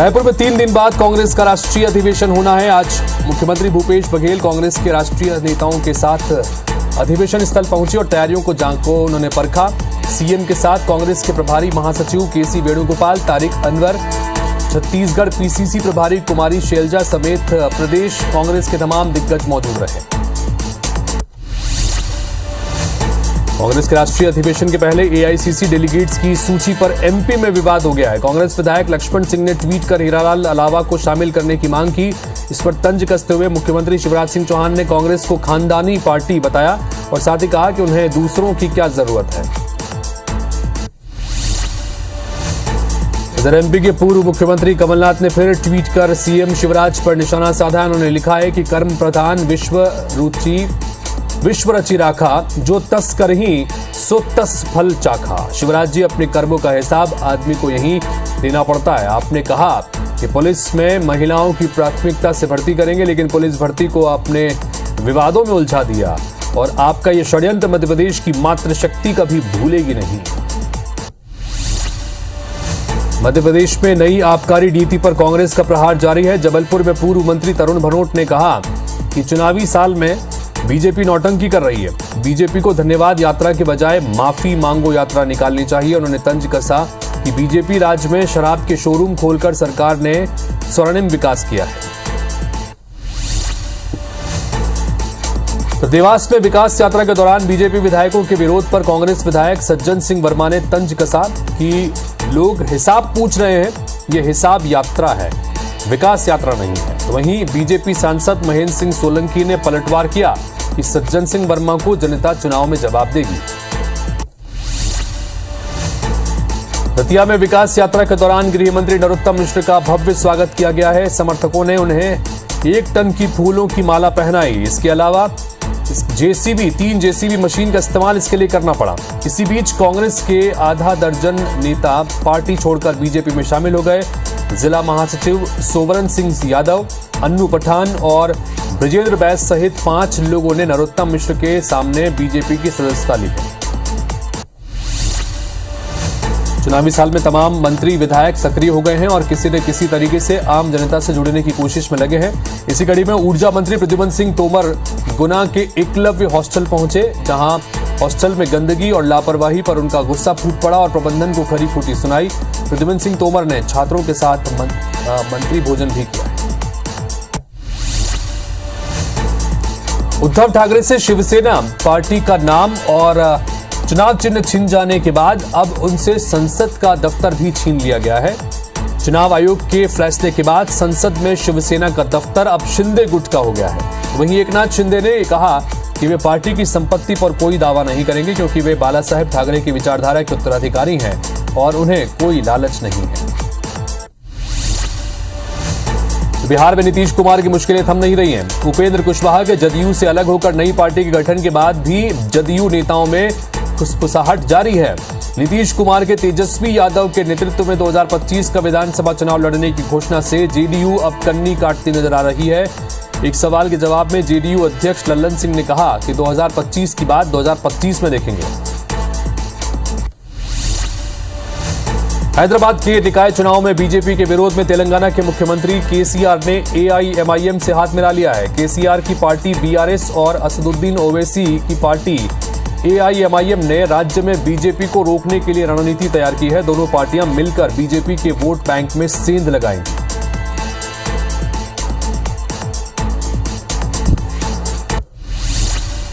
रायपुर में 3 दिन बाद कांग्रेस का राष्ट्रीय अधिवेशन होना है। आज मुख्यमंत्री भूपेश बघेल कांग्रेस के राष्ट्रीय नेताओं के साथ अधिवेशन स्थल पहुंचे और तैयारियों को उन्होंने परखा। सीएम के साथ कांग्रेस के प्रभारी महासचिव केसी वेणुगोपाल, तारिक अनवर, छत्तीसगढ़ पीसीसी प्रभारी कुमारी शैलजा समेत प्रदेश कांग्रेस के तमाम दिग्गज मौजूद रहे। कांग्रेस के राष्ट्रीय अधिवेशन के पहले एआईसीसी डेलीगेट्स की सूची पर एमपी में विवाद हो गया है। कांग्रेस विधायक लक्ष्मण सिंह ने ट्वीट कर हीरालाल अलावा को शामिल करने की मांग की। इस पर तंज कसते हुए मुख्यमंत्री शिवराज सिंह चौहान ने कांग्रेस को खानदानी पार्टी बताया और साथ ही कहा कि उन्हें दूसरों की क्या जरूरत है। इधर एमपी के पूर्व मुख्यमंत्री कमलनाथ ने फिर ट्वीट कर सीएम शिवराज पर निशाना साधा। उन्होंने लिखा है कि कर्म प्रधान विश्व रची राखा, जो तस करही सो तस फल चाखा। शिवराज जी, अपने कर्मों का हिसाब आदमी को यही देना पड़ता है। आपने कहा कि पुलिस में महिलाओं की प्राथमिकता से भर्ती करेंगे, लेकिन पुलिस भर्ती को आपने विवादों में उलझा दिया और आपका यह षड्यंत्र मध्य प्रदेश की मातृशक्ति कभी भूलेगी नहीं। मध्य प्रदेश में नई आबकारी नीति पर कांग्रेस का प्रहार जारी है। जबलपुर में पूर्व मंत्री तरुण भनोट ने कहा कि चुनावी साल में बीजेपी नौटंकी कर रही है। बीजेपी को धन्यवाद यात्रा के बजाय माफी मांगो यात्रा निकालनी चाहिए। उन्होंने तंज कसा कि बीजेपी राज्य में शराब के शोरूम खोलकर सरकार ने स्वर्णिम विकास किया है। तो देवास में विकास यात्रा के दौरान बीजेपी विधायकों के विरोध पर कांग्रेस विधायक सज्जन सिंह वर्मा ने तंज कसा कि लोग हिसाब पूछ रहे हैं, यह हिसाब यात्रा है, विकास यात्रा नहीं है। तो वहीं बीजेपी सांसद महेंद्र सिंह सोलंकी ने पलटवार किया कि सज्जन सिंह वर्मा को जनता चुनाव में जवाब देगी। दतिया में विकास यात्रा के दौरान गृह मंत्री नरोत्तम मिश्र का भव्य स्वागत किया गया है। समर्थकों ने उन्हें 1 टन की फूलों की माला पहनाई। इसके अलावा 3 जेसीबी मशीन का इस्तेमाल इसके लिए करना पड़ा। इसी बीच कांग्रेस के आधा दर्जन नेता पार्टी छोड़कर बीजेपी में शामिल हो गए। जिला महासचिव सोवरन सिंह यादव, अन्नू पठान और ब्रजेंद्र बैस सहित 5 लोगों ने नरोत्तम मिश्र के सामने बीजेपी की सदस्यता ली है। चुनावी साल में तमाम मंत्री विधायक सक्रिय हो गए हैं और किसी न किसी तरीके से आम जनता से जुड़ने की कोशिश में लगे हैं। इसी कड़ी में ऊर्जा मंत्री प्रद्युमन सिंह तोमर गुना के एकलव्य हॉस्टल पहुंचे, जहां हॉस्टल में गंदगी और लापरवाही पर उनका गुस्सा फूट पड़ा और प्रबंधन को खरी खोटी सुनाई। प्रद्युमन सिंह तोमर ने छात्रों के साथ मंत्री भोजन भी किया। उद्धव ठाकरे से शिवसेना पार्टी का नाम और चुनाव चिन्ह छिन जाने के बाद अब उनसे संसद का दफ्तर भी छीन लिया गया है। चुनाव आयोग के फैसले के बाद संसद में शिवसेना का दफ्तर अब शिंदे गुट का हो गया है। वहीं एकनाथ शिंदे ने कहा कि वे पार्टी की संपत्ति पर कोई दावा नहीं करेंगे, क्योंकि वे बाला साहेब ठाकरे की विचारधारा के उत्तराधिकारी हैं और उन्हें कोई लालच नहीं है। बिहार में नीतीश कुमार की मुश्किलें थम नहीं रही हैं। उपेंद्र कुशवाहा के जदयू से अलग होकर नई पार्टी के गठन के बाद भी जदयू नेताओं में खुसफुसाहट जारी है। नीतीश कुमार के तेजस्वी यादव के नेतृत्व में 2025 का विधानसभा चुनाव लड़ने की घोषणा से जेडीयू अब कन्नी काटती नजर आ रही है। एक सवाल के जवाब में जेडीयू अध्यक्ष लल्लन सिंह ने कहा कि 2025 की बात 2025 में देखेंगे। हैदराबाद के निकाय चुनाव में बीजेपी के विरोध में तेलंगाना के मुख्यमंत्री केसीआर ने एआईएमआईएम से हाथ मिला लिया है। केसीआर की पार्टी बीआरएस और असदुद्दीन ओवैसी की पार्टी एआईएमआईएम ने राज्य में बीजेपी को रोकने के लिए रणनीति तैयार की है। दोनों पार्टियां मिलकर बीजेपी के वोट बैंक में सेंध लगाएंगी।